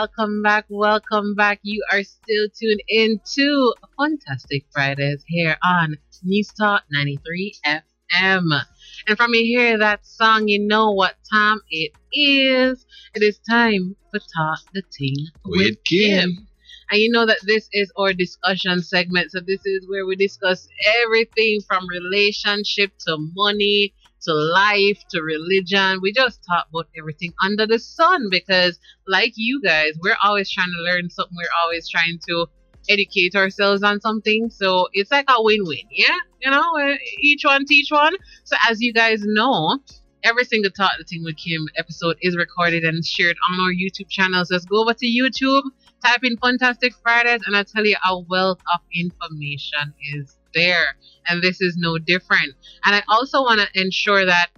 welcome back, welcome back. You are still tuned in to Funtastic Fridays here on News Talk 93 FM. And from you hear that song, you know what time it is. It is time for Talk the Ting with Kim. And you know that this is our discussion segment. So this is where we discuss everything from relationship to money to life to religion. We just talk about everything under the sun because, like you guys, we're always trying to learn something. We're always trying to educate ourselves on something. So it's like a win-win, yeah? You know, each one teach one. So as you guys know, every single Talk the Ting with Kim episode is recorded and shared on our YouTube channel. So let's go over to YouTube, type in Funtastic Fridays, and I'll tell you a wealth of information is there. And this is no different. And I also want to ensure that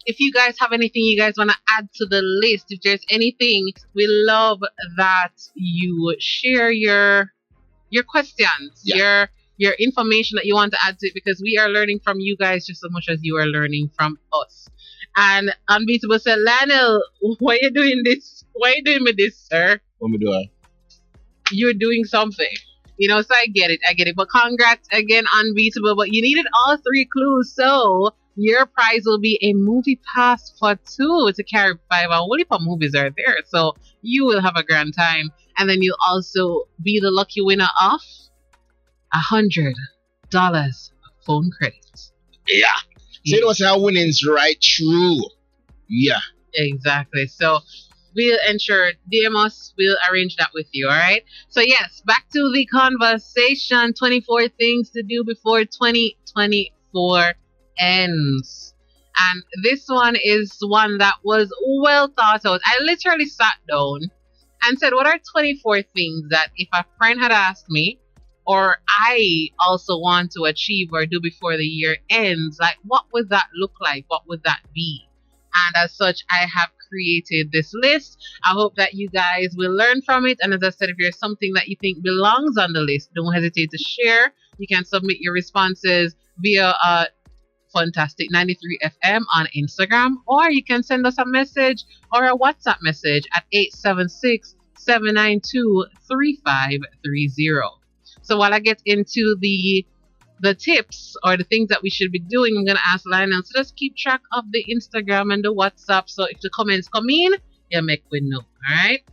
if you guys have anything you guys want to add to the list, if there's anything, we love that you share your questions, your information that you want to add to it, because we are learning from you guys just as much as you are learning from us. And Unbeatable said, Lionel, why are you doing this? Why are you doing with this, sir? What am I doing? You're doing something. You know, so I get it. But congrats again, Unbeatable. But you needed all three clues. So your prize will be a movie pass for two to carry 5 hours. What if movies are there? So you will have a grand time. And then you'll also be the lucky winner of $100 phone credits. Yeah. So you know, so our winning's right through. Yeah. Exactly. So we'll ensure DM us, we'll arrange that with you, all right? So yes, back to the conversation. 24 things to do before 2024 ends. And this one is one that was well thought out. I literally sat down and said, what are 24 things that if a friend had asked me, or I also want to achieve or do before the year ends, like what would that look like? What would that be? And as such, I have created this list. I hope that you guys will learn from it. And as I said, if there's something that you think belongs on the list, don't hesitate to share. You can submit your responses via Funtastic 93 FM on Instagram, or you can send us a message or a WhatsApp message at 876-792-3530. So while I get into the tips or the things that we should be doing, I'm going to ask Lionel to just keep track of the Instagram and the WhatsApp. So if the comments come in, you make we know. All right.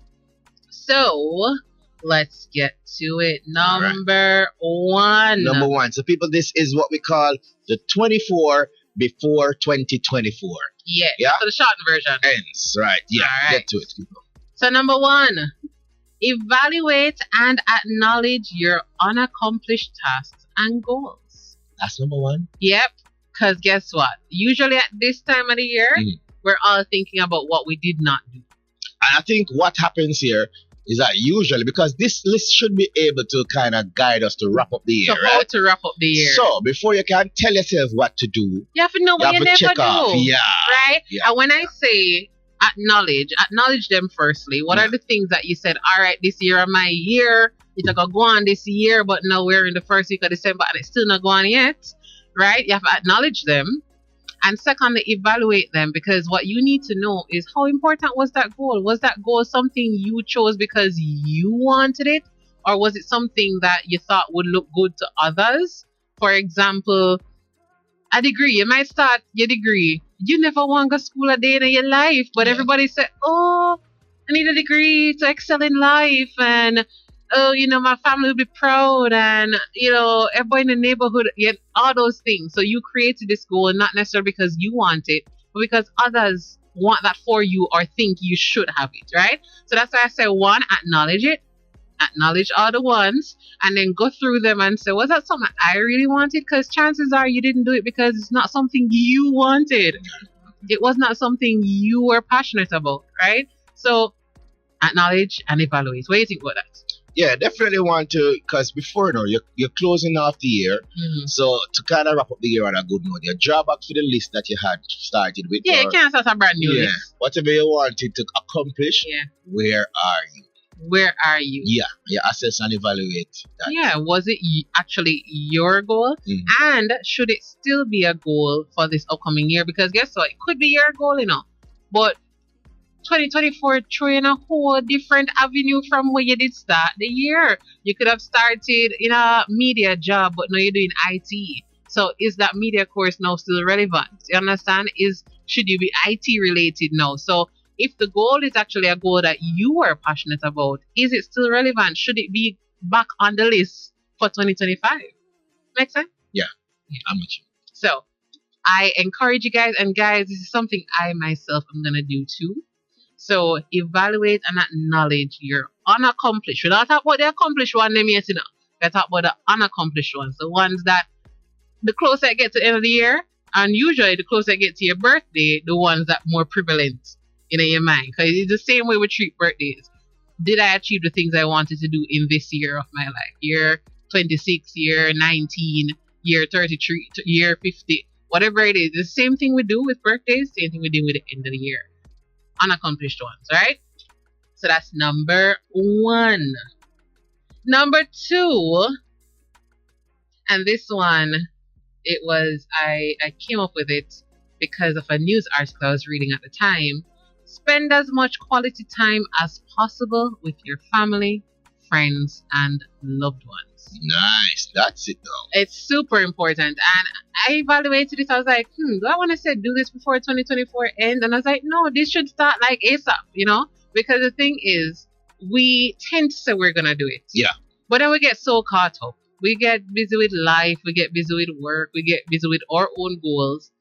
So let's get to it. Number one. Number one. So people, this is what we call the 24 before 2024. Yeah. So the short version ends. Right. Yeah. All right. Get to it, people. So number one, evaluate and acknowledge your unaccomplished tasks and goals. That's number one. Yep. Because guess what? Usually at this time of the year, we're all thinking about what we did not do. And I think what happens here is that usually, because this list should be able to kind of guide us to wrap up the year, so how to wrap up the year. So before you can tell yourself what to do, you have to know what you never check do. Off. Yeah. Right? Yeah. And when I say acknowledge them firstly. What are the things that you said, all right, this year of my year, it's going to go on this year, but now we're in the first week of December and it's still not going yet, right? You have to acknowledge them. And secondly, evaluate them, because what you need to know is how important was that goal? Was that goal something you chose because you wanted it? Or was it something that you thought would look good to others? For example, a degree. You might start your degree. You never want to go to school a day in your life, but everybody said, oh, I need a degree to excel in life, and oh, you know, my family will be proud, and you know, everybody in the neighborhood, all those things. So you created this goal not necessarily because you want it, but because others want that for you or think you should have it, right? So that's why I say, one, acknowledge it. Acknowledge all the ones, and then go through them and say, was that something I really wanted? Because chances are you didn't do it because it's not something you wanted. It was not something you were passionate about, right? So acknowledge and evaluate. What do you think about that? Yeah, definitely want to, because before, you know, you're closing off the year. So to kind of wrap up the year on a good note, you draw back to the list that you had started with. Yeah, you can't start a brand new list. Whatever you wanted to accomplish, where are you? Where are you? Yeah, you assess and evaluate that. Yeah, was it actually your goal? And should it still be a goal for this upcoming year? Because guess what? It could be your goal, you know. But 2024 throwing a whole different avenue from where you did start the year. You could have started in a media job, but now you're doing IT. So is that media course now still relevant? You understand? Should you be IT related now? So if the goal is actually a goal that you are passionate about, is it still relevant? Should it be back on the list for 2025? Make sense? Yeah. I'm with you. So I encourage you guys, and guys, this is something I myself am gonna do too. So evaluate and acknowledge your unaccomplished. We're not talking about the accomplished one, them yet, you know. We're talking about the unaccomplished ones, the ones that the closer I get to the end of the year, and usually the closer I get to your birthday, the ones that more prevalent in your mind. Because it's the same way we treat birthdays. Did I achieve the things I wanted to do in this year of my life? Year 26, year 19, year 33, year 50, whatever it is. The same thing we do with birthdays, same thing we do with the end of the year. Unaccomplished ones, right? So that's number 1. Number 2, and this one, I came up with it because of a news article I was reading at the time. Spend as much quality time as possible with your family, friends, and loved ones. Nice. That's it though. It's super important. And I evaluated it. I was like, do I want to say do this before 2024 ends? And I was like, no, this should start like ASAP, you know? Because the thing is, we tend to say we're going to do it. Yeah. But then we get so caught up. We get busy with life. We get busy with work. We get busy with our own goals.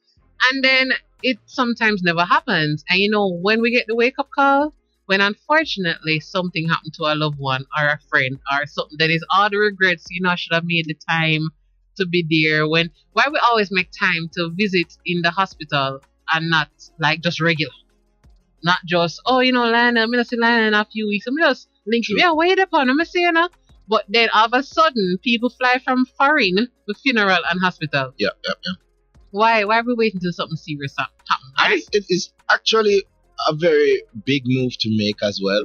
And then it sometimes never happens. And you know, when we get the wake up call, when unfortunately something happened to a loved one or a friend or something, then it's all the regrets, you know, I should have made the time to be there. Why we always make time to visit in the hospital and not like just regular? Not just, oh, you know, Lana, I'm going to see Lana in a few weeks. I'm just linking, yeah, wait upon, I'm going to see you now. But then all of a sudden, people fly from foreign to funeral and hospital. Yeah. Why are we waiting till something serious happens? Right? It is actually a very big move to make as well.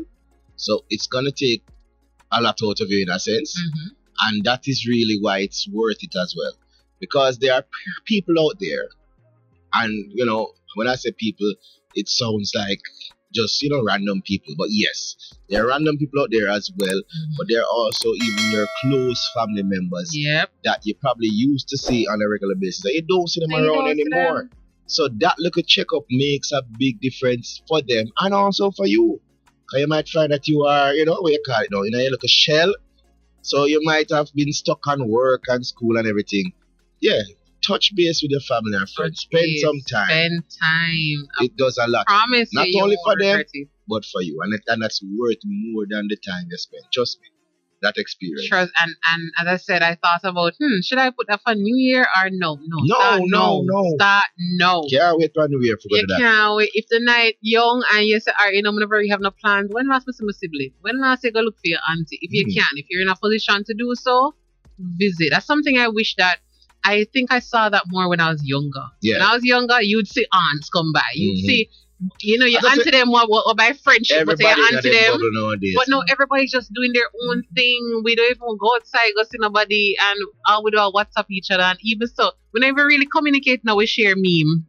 So it's going to take a lot out of you in a sense. Mm-hmm. And that is really why it's worth it as well. Because there are people out there. And, you know, when I say people, it sounds like just, you know, random people. But yes, there are random people out there as well. Mm-hmm. But there are also even your close family members that you probably used to see on a regular basis. That you don't see them around anymore. So that little checkup makes a big difference for them and also for you. Because you might find that you are, you know, what you call it now, you know, you're like a shell. So you might have been stuck on work and school and everything. Yeah. Touch base with your family and friends. Spend some time. Spend time. It does a lot. Promise not only for them, but for you. And that's worth more than the time you spend. Trust me. That experience. Sure. And as I said, I thought about, should I put that for New Year or no? No. Start no. Can't wait for New Year for that. You can't wait. If the night young and you say, all right, you know, whenever you have no plans, when last you see my sibling? When last you go look for your auntie? If you can, if you're in a position to do so, visit. That's something I wish that I think I saw that more when I was younger. Yeah. When I was younger, you'd see aunts come by. You'd see, you know, your auntie them or by friendship, but your auntie them. But no, everybody's just doing their own thing. We don't even go outside, go see nobody, and all we do is WhatsApp each other. And even so, we never really communicate now. We share meme,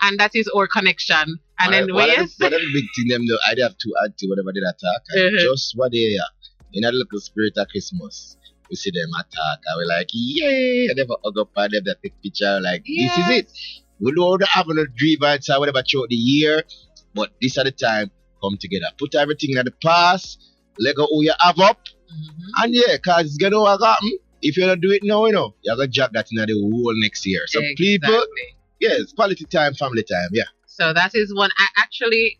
and that is our connection. And then one of the big thing them though, I have two auntie whatever they attack. Just what they are in a little spirit of Christmas. We see them attack and we're like, yeah, and never hug up and them that take picture like this is it. We don't have no grievance or whatever throughout the year, but this at the time come together. Put everything in the past, let go who you have up, and yeah, cause it's gonna happen. If you don't do it now, you know, you're gonna jack that in the whole next year. So people, yes, quality time, family time, yeah. So that is one.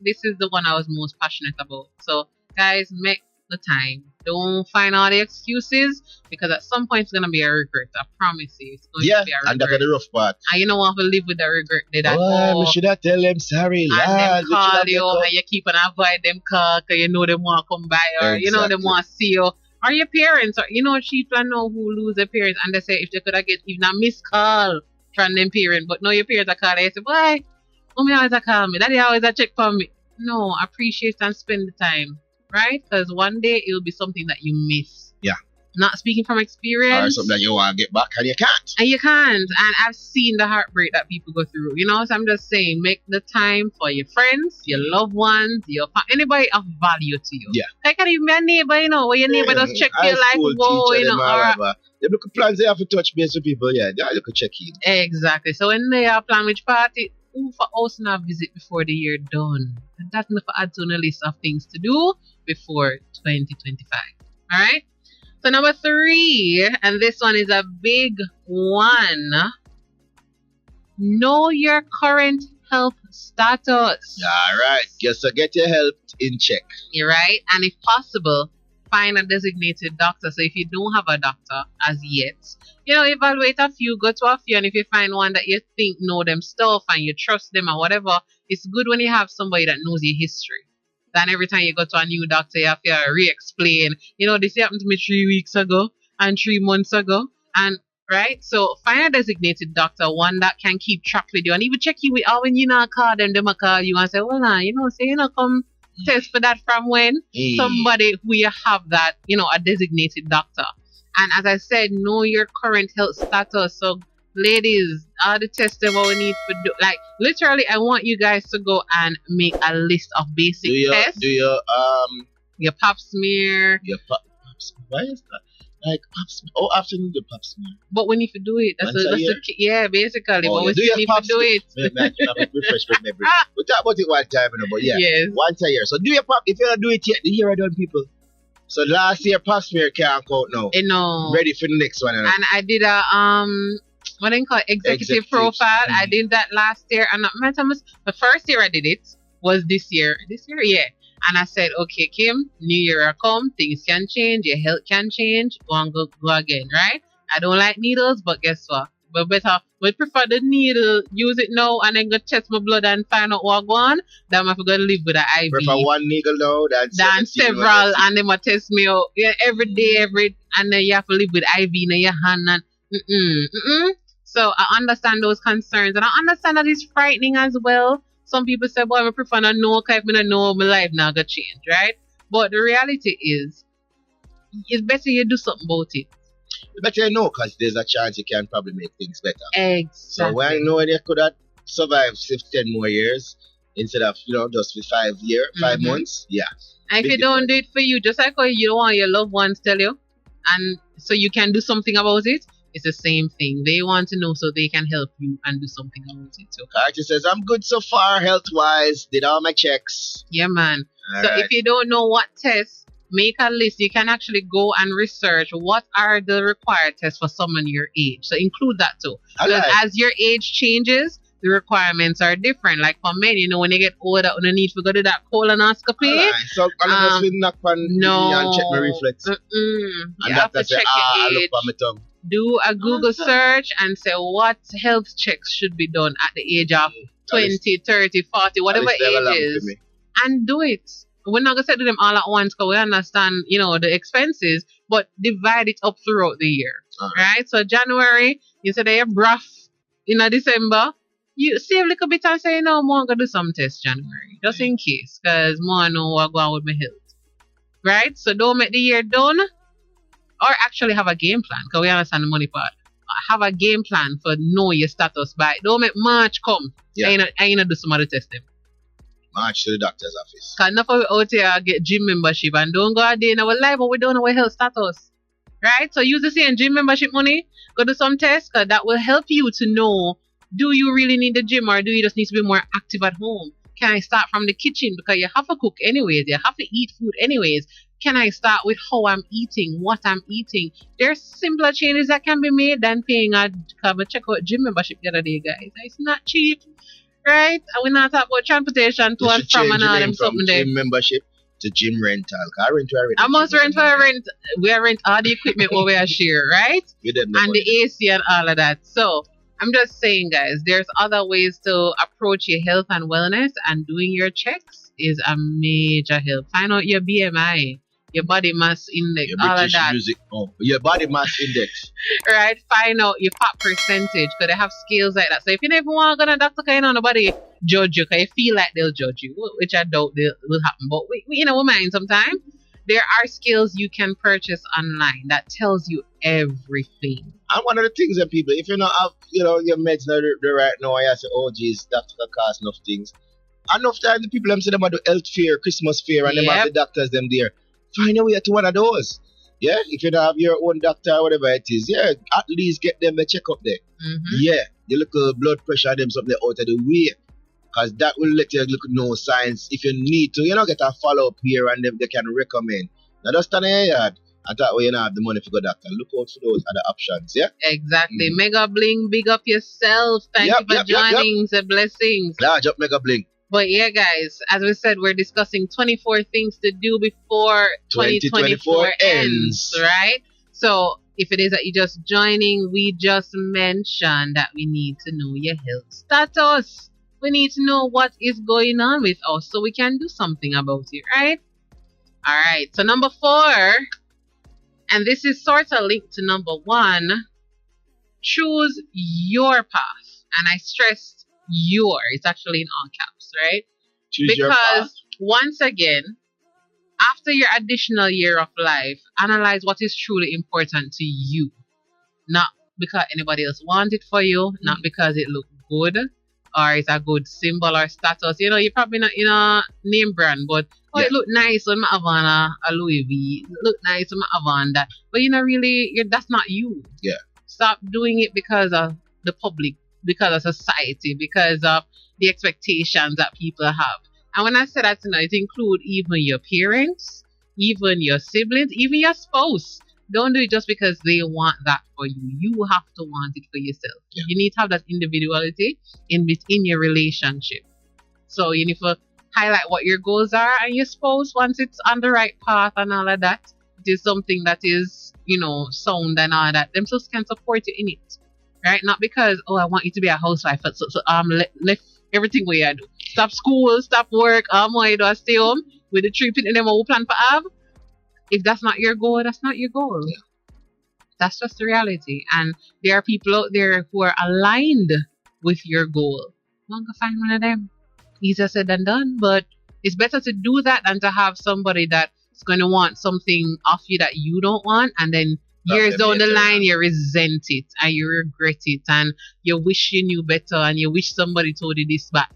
This is the one I was most passionate about. So guys, make the time. Don't find all the excuses because at some point it's gonna be a regret. I promise you, it's going to be a regret. And that's the rough part. And you don't want to live with the regret. We should have tell them sorry, and them call you, and you keep on avoid them call because you know they want to come by, or you know they want to see you, or your parents, or you know people I know who lose their parents and they say if they could have get even a missed call from them parents, but no, your parents are calling. They say, boy, mommy always a call me, daddy always a check for me. No, appreciate and spend the time. Right? Because one day it will be something that you miss. Yeah. not speaking from Or experience. something that you want to get back and you can't. And you can't. And I've seen the heartbreak that people go through. You know, so I'm just saying, make the time for your friends, your loved ones, anybody of value to you. Yeah. Like, can even be a neighbor, you know, where your neighbor does check for you, like, whoa, you know, or... They look at plans they have to touch base with people, yeah. They look at check in. Exactly. So when they are plan which party, for us now visit before the year done. And that's enough to add to a list of things to do before 2025. Alright? So number 3, and this one is a big one. Know your current health status. Alright. So get your health in check. You're right. And if possible, find a designated doctor. So if you don't have a doctor as yet, you know, evaluate a few, go to a few, and if you find one that you think know them stuff and you trust them or whatever, it's good when you have somebody that knows your history. Then every time you go to a new doctor, you have to re-explain, you know, this happened to me 3 weeks ago and 3 months ago. And right? So find a designated doctor, one that can keep track with you and even check you with when you not call them call you and say, well, nah, you know, say, you know, come test for that from when somebody who you have that, you know, a designated doctor. And as I said, know your current health status. So ladies, all the tests that we need to do, like literally I want you guys to go and make a list of basic tests. Do your pap smear. Why is that? Like pap smear. Oh, after you do the pap smear. But we need to do it. Yeah, basically. Oh, but we still need to do it. Refresh my memory. We talk about it one time, you know, but yeah. Yes. Once a year. So do your pap. If you don't do it yet, the year I done, people. So last year pap smear can't count now. No. Ready for the next one. And I did a what do you call it? Executive profile. I did that last year, and the first year I did it was this year. This year, yeah. And I said, okay, Kim, new year come, things can change, your health can change, go and go again, right? I don't like needles, but guess what? But we prefer the needle, use it now, and then go test my blood and find out what go on. Then I'm going to live with an IV. Prefer one needle now than several, and then test me out every day, and then you have to live with IV in your hand. And So I understand those concerns, and I understand that it's frightening as well. Some people say, boy, I prefer not know, because if I know, my life not going to change, right? But the reality is, it's better you do something about it. It's better you know, because there's a chance you can probably make things better. Exactly. So when you know you could have survived 10 more years, instead of, you know, just with 5 months, yeah. And if you don't do it for you, just like how you don't want your loved ones tell you, and so you can do something about it, it's the same thing. They want to know so they can help you and do something about it too. Archie says, I'm good so far health-wise. Did all my checks. Yeah, man. So if you don't know what tests, make a list. You can actually go and research what are the required tests for someone your age. So include that too. Because as your age changes, the requirements are different. Like for men, you know, when you get older, you need to go to that colonoscopy. So I'll just knock on and check my reflex. You have to check your age. I look for my tongue. Do a Google search and say what health checks should be done at the age of 20, 30, 40, whatever age is. And do it. We're not going to say to them all at once because we understand, you know, the expenses, but divide it up throughout the year. Right? So January, you said you're rough in December. You save a little bit and say, no, I'm going to do some tests January. Just in case. Because I know what's going on with my health. Right? So don't make the year done. Or actually have a game plan, because we understand the money part. Have a game plan for know your status by. Don't make March come. Yeah. I ain't do some other testing. March to the doctor's office. Because enough of we out here get gym membership and don't go a day in our life, but we don't know our health status. Right? So use the same gym membership money, go do some tests, because that will help you to know, do you really need the gym or do you just need to be more active at home? Can I start from the kitchen? Because you have to cook anyways, you have to eat food anyways. Can I start with how I'm eating, what I'm eating? There's simpler changes that can be made than paying check out gym membership the other day, guys. It's not cheap, right? And we're not talking about transportation to and from and all them something there. Gym membership to gym rental. I must rent for a rent. We rent all the equipment where we are share, right? And the AC and all of that. So I'm just saying, guys, there's other ways to approach your health and wellness, and doing your checks is a major help. Find out your BMI. Your body mass index, your all of that. Your body mass index. Right? Find out your fat percentage, because they have scales like that. So if you never want to go to a doctor, because nobody judge you, because you feel like they'll judge you, which I doubt will happen. But we you know, we mind sometimes. there are skills you can purchase online that tells you everything. And one of the things that people, if you don't have, your meds now the right now, I say, oh geez, doctor can cost enough things. Enough time the people them say them do health fair, Christmas fair, and them have the doctors them there. Find a way to one of those. Yeah, if you don't have your own doctor or whatever it is, yeah, at least get them a check up there. Yeah, the little blood pressure them something out of the way. Because that will let you look no signs. If you need to, get a follow up here and them they can recommend. Now just stand in your yard and that way you don't have the money for go doctor. Look out for those other options, yeah? Exactly. Mega Bling, big up yourself. Thank you for joining. The blessings. Large up Mega Bling. But yeah, guys, as we said, we're discussing 24 things to do before 2024 ends, right? So if it is that you're just joining, we just mentioned that we need to know your health status. We need to know what is going on with us so we can do something about it, right? All right. So number 4, and this is sort of linked to number 1, choose your path. And I stressed your. It's actually in all caps, right? Choose your path. Because once again, after your additional year of life, analyze what is truly important to you. Not because anybody else wants it for you, not because it looks good, or it's a good symbol or status. You're probably not name brand, but it look nice when I have on a Louis V. It look nice when I have on that. But that's not you. Yeah. Stop doing it because of the public, because of society, because of the expectations that people have. And when I say that, it includes even your parents, even your siblings, even your spouse. Don't do it just because they want that for you. You have to want it for yourself. Yeah. You need to have that individuality within your relationship. So you need to highlight what your goals are, and your spouse, once it's on the right path and all of that, it is something that is, sound and all that, themselves can support you in it. Right? Not because, I want you to be a housewife, so left everything where you do. Stop school, stop work, I do stay home with the 3 people in them who plan for have. If that's not your goal, that's not your goal. Yeah. That's just the reality. And there are people out there who are aligned with your goal. Don't go find one of them. Easier said than done, but it's better to do that than to have somebody that's going to want something off you that you don't want, and then years down the line you resent it and you regret it and you wish you knew better and you wish somebody told you this back.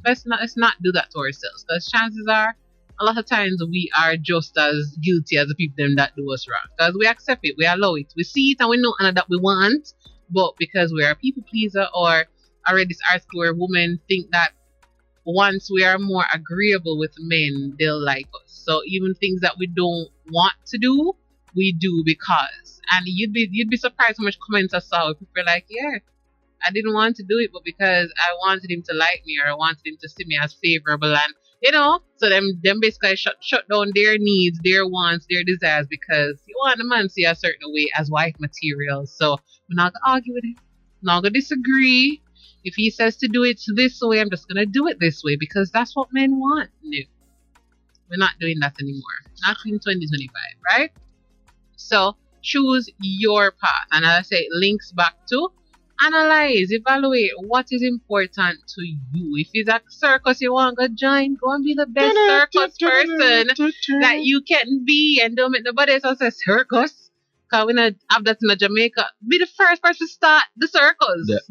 Let's not do that to ourselves, because chances are a lot of times we are just as guilty as the people them that do us wrong, because we accept it, we allow it, we see it, and we know that we want, but because we are a people pleaser, or I read this article where women think that once we are more agreeable with men, they'll like us. So even things that we don't want to do, we do because. And you'd be surprised how much comments I saw. People are like, yeah, I didn't want to do it, but because I wanted him to like me, or I wanted him to see me as favorable, and so them basically shut down their needs, their wants, their desires, because you want the man to see a certain way as wife material. So we're not gonna argue with him, I'm not gonna disagree. If he says to do it this way, I'm just gonna do it this way because that's what men want. No, we're not doing that anymore. Not in 2025, right? So choose your path, and as I say, it links back to analyze, evaluate what is important to you. If it's a circus you want to join, go and be the best circus person that you can be, and don't make nobody else say circus, because we not have that in Jamaica. Be the first person to start the circus.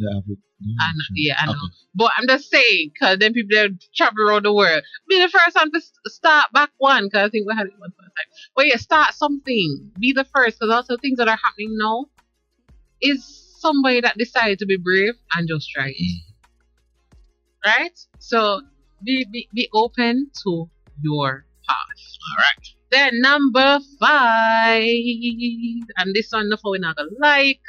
I know. Okay. But I'm just saying, because then people that travel around the world, be the first one to start back one, because I think we had it one time. But yeah, start something. Be the first, because also things that are happening now is somebody that decided to be brave and just try it. Right? So be open to your path. All right. Then number 5, and this one the we're not gonna like.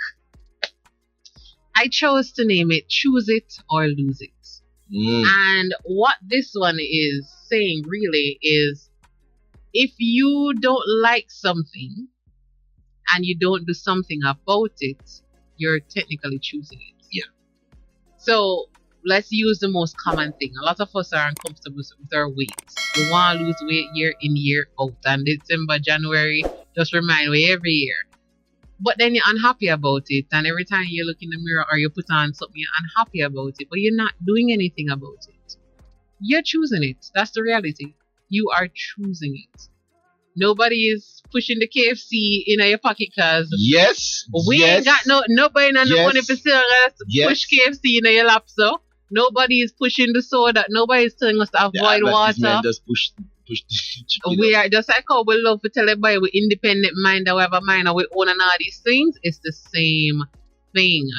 I chose to name it Choose It or Lose It. And what this one is saying really is, if you don't like something and you don't do something about it, you're technically choosing it. Yeah. So let's use the most common thing. A lot of us are uncomfortable with our weight. We want to lose weight year in, year out. And December, January, just remind me every year. But then you're unhappy about it. And every time you look in the mirror or you put on something, you're unhappy about it. But you're not doing anything about it. You're choosing it. That's the reality. You are choosing it. Nobody is pushing the KFC in your pocket because Yes. we ain't got nobody no money for still push KFC in your lap. So nobody is pushing the soda. Nobody is telling us to avoid water. Just push we are just like how we love to tell everybody we independent mind, we have a mind and we own and all these things. It's the same thing.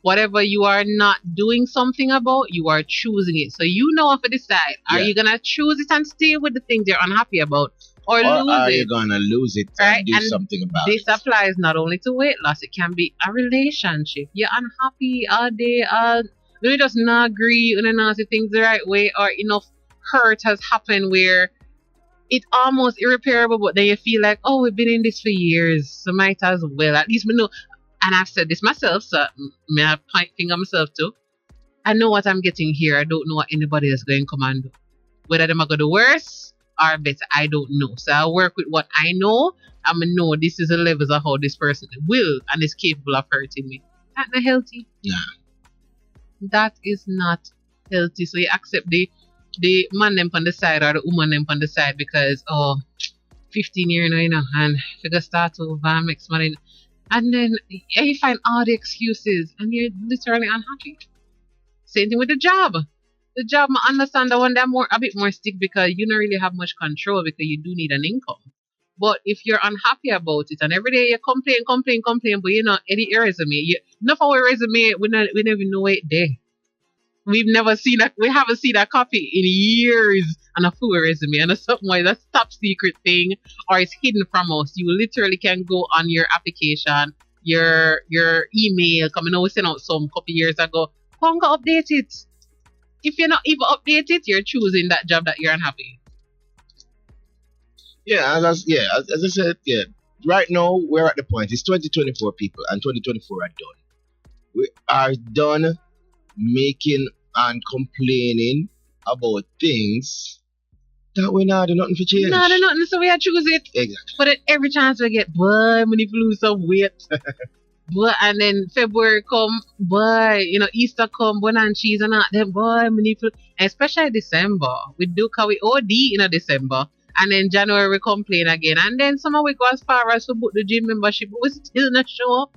Whatever you are not doing something about, you are choosing it. So you know how to decide. Are you gonna choose it and stay with the things you're unhappy about, or lose are it? you gonna lose it and do something about it? This applies not only to weight loss. It can be a relationship. You're unhappy all day. You just not agree. You not see things the right way, or enough hurt has happened where it's almost irreparable, but then you feel like, oh, we've been in this for years, so might as well. At least we know. And I've said this myself, so may I point finger myself too. I know what I'm getting here. I don't know what anybody else going to come and do. Whether them are going to do worse or better, I don't know. So I work with what I know. I'm going to know this is the levels of how this person will and is capable of hurting me. That's not healthy. Yeah. That is not healthy. So you accept the man them on the side or the woman them on the side because 15 years now, and figure start over and make money, and then you find all the excuses and you're literally unhappy. Same thing with the job. The job, I understand that one that a bit more stick because you don't really have much control because you do need an income. But if you're unhappy about it and every day you complain, but you know, edit your resume. Enough of our resume, we never even know it there. We haven't seen a copy in years on a full resume, and it's something like that's top secret thing or it's hidden from us. You literally can go on your application, your email, coming out, we sent out some couple years ago. Go and update it. If you're not even update it, you're choosing that job that you're unhappy. As I said, right now we're at the point. It's 2024 people, and 2024 are done. We are done making and complaining about things that we not do nothing for change. No, do nothing, so we have to choose it. Exactly. But every chance we get, boy, we need to lose some weight. Boy, and then February come, boy, Easter come, bun and cheese and all them, boy, we need to, especially December. We do cause we OD in December. And then January we complain again. And then somehow we go as far as to book the gym membership, but we still not show up.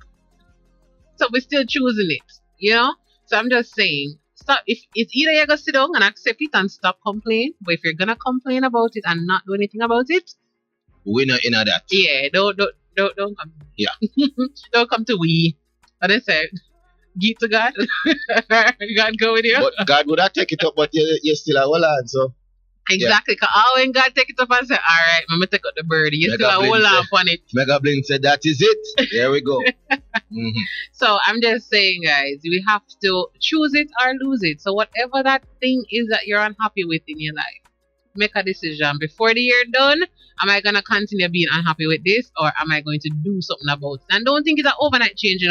So we're still choosing it, So I'm just saying, stop. If it's either you're gonna sit down and accept it and stop complaining, but if you're gonna complain about it and not do anything about it, we're not in that. Yeah, don't come. Yeah. Don't come to we. What I said. Give to God. God go with you. But God would have take it up, but you're still a hold on, so. Exactly, because when God take it up and say, alright, I'm going to take out the birdie. You still a hold on on it. Mega Blink said, that is it. There we go. So I'm just saying, guys, we have to choose it or lose it. So whatever that thing is that you're unhappy with in your life, make a decision. Before the year done, am I going to continue being unhappy with this, or am I going to do something about it? And don't think it's an overnight change,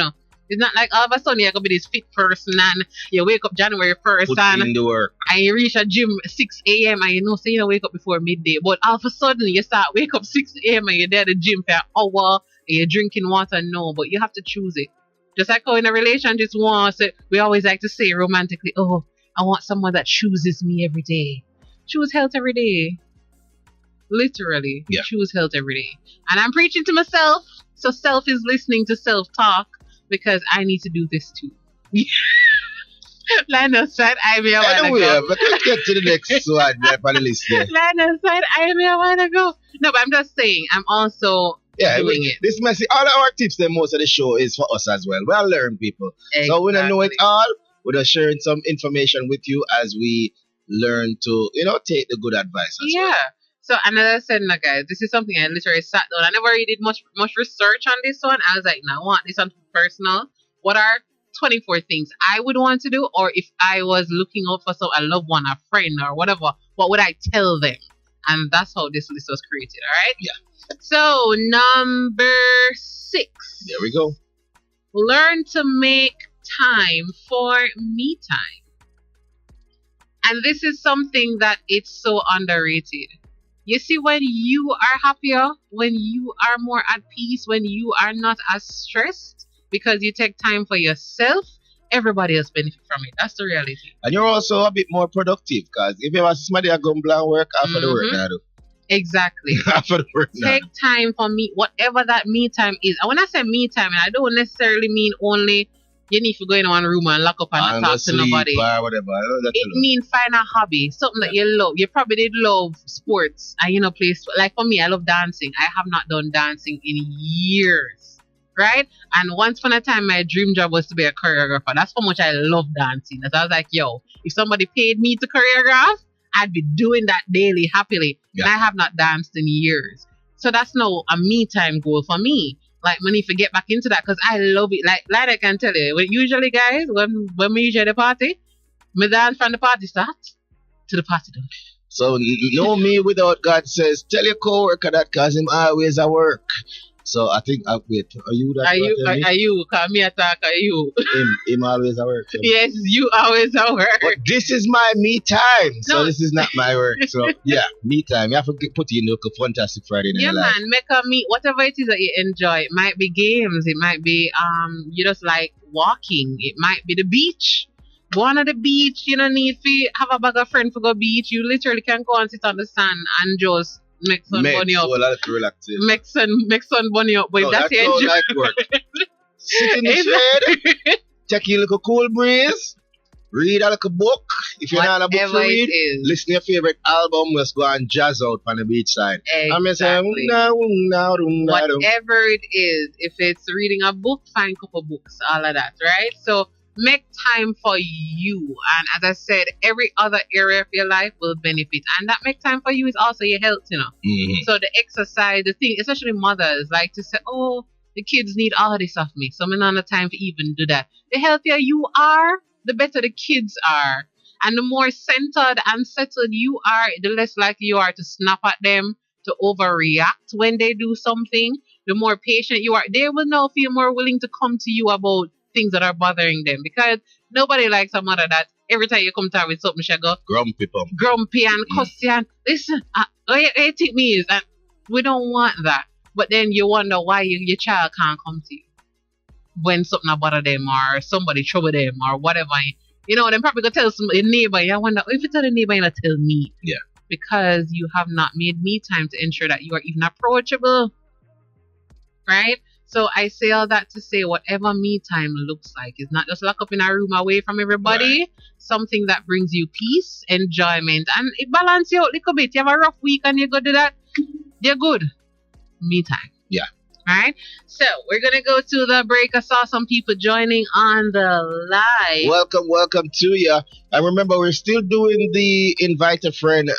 It's not like all of a sudden you're going to be this fit person and you wake up January 1st in the work. And you reach a gym 6 a.m. and you don't wake up before midday. But all of a sudden you start wake up 6 a.m. and you're there at the gym for an hour and you're drinking water. No, but you have to choose it. Just like how in a relationship, we always like to say romantically, oh, I want someone that chooses me every day. Choose health every day. Literally. Yeah. Choose health every day. And I'm preaching to myself. So self is listening to self-talk. Because I need to do this too. Lionel said, I may want to go. But let's get to the next one on the list there. Lionel said, I may want to go. No, but I'm just saying, I'm also doing it. This message, all our tips, then most of the show is for us as well. We are learning people. Exactly. So we don't know it all. We're just sharing some information with you as we learn to, take the good advice as well. So, and as I said, guys, this is something I literally sat down. I never really did much research on this one. I was like, I want this on personal. What are 24 things I would want to do? Or if I was looking out for a loved one, a friend, or whatever, what would I tell them? And that's how this list was created, all right? Yeah. So, number 6. There we go. Learn to make time for me time. And this is something that it's so underrated. You see, when you are happier, when you are more at peace, when you are not as stressed because you take time for yourself, everybody else benefit from it. That's the reality. And you're also a bit more productive because if you have somebody that go and work after the work now, Exactly. For the person. Take time for me, whatever that me time is. And when I say me time, I don't necessarily mean only you need to go in one room and lock up and not talk to nobody. Or whatever. It means find a hobby, something that you love. You probably did love sports and play like for me, I love dancing. I have not done dancing in years. Right? And once upon a time my dream job was to be a choreographer. That's how much I love dancing. That I was like, yo, if somebody paid me to choreograph, I'd be doing that daily happily. Yeah. And I have not danced in years. So that's now a me time goal for me. Like, I need to get back into that because I love it. Like I can tell you, usually, guys, when we usually at the party, me dance from the party start to the party done. So, know me without God says, tell your co-worker that because him always at work. So, I think, wait, are you that? Are you? Because me attack, are you? Him always at work. Yes, you always at work. But this is my me time. So, this is not my work. So, yeah, me time. You have to put in a Funtastic Friday in your life. Yeah, man, make a me, whatever it is that you enjoy. It might be games. It might be, you just like walking. It might be the beach. Go on to the beach. You don't need to have a bag of friends to go beach. You literally can go and sit on the sand and just make sun bunny up. Make sun bunny up. But that's your enjoy. Like work. Sit in the shade. Take a little cool breeze. Read a little book. If you're not a book to read, listen to your favorite album. Let's go and jazz out on the beach side. Exactly. Whatever it is. If it's reading a book, find a couple books. All of that, right? So make time for you. And as I said, every other area of your life will benefit. And that make time for you is also your health, Mm-hmm. So the exercise, the thing, especially mothers like to say, oh, the kids need all this of me. So I'm not have time to even do that. The healthier you are, the better the kids are. And the more centered and settled you are, the less likely you are to snap at them, to overreact when they do something. The more patient you are, they will now feel more willing to come to you about things that are bothering them, because nobody likes a mother that every time you come to her with something she go grumpy and cussy and listen, you think me is, and we don't want that. But then you wonder why your child can't come to you when something bother them or somebody trouble them or whatever. Then probably go tell some neighbor. I wonder if you tell the neighbor, you tell me. Yeah. Because you have not made me time to ensure that you are even approachable. Right? So I say all that to say whatever me time looks like is not just lock up in a room away from everybody. Right. Something that brings you peace, enjoyment, and it balance you out a little bit. You have a rough week and you go do that, you're good. Me time. Yeah. Alright. So we're gonna go to the break. I saw some people joining on the live. Welcome to you. And remember, we're still doing the invite a friend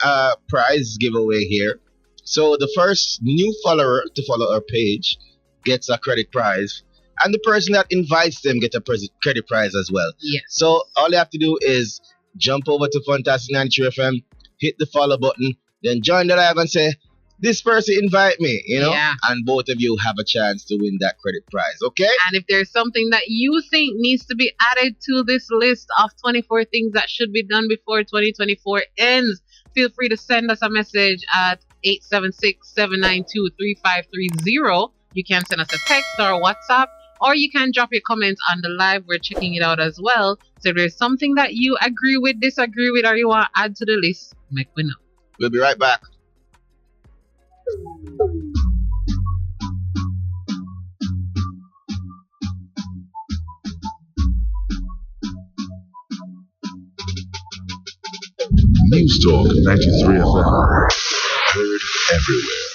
prize giveaway here. So the first new follower to follow our page gets a credit prize, and the person that invites them get a credit prize as well. Yes. So all you have to do is jump over to Funtastic 93 FM, hit the follow button, then join the live and say, this person invite me, Yeah. And both of you have a chance to win that credit prize, okay? And if there's something that you think needs to be added to this list of 24 things that should be done before 2024 ends, feel free to send us a message at 876-792-3530. You can send us a text or WhatsApp, or you can drop your comments on the live. We're checking it out as well. So if there's something that you agree with, disagree with, or you want to add to the list, make me know. We'll be right back. News Talk 93 FM. Heard everywhere.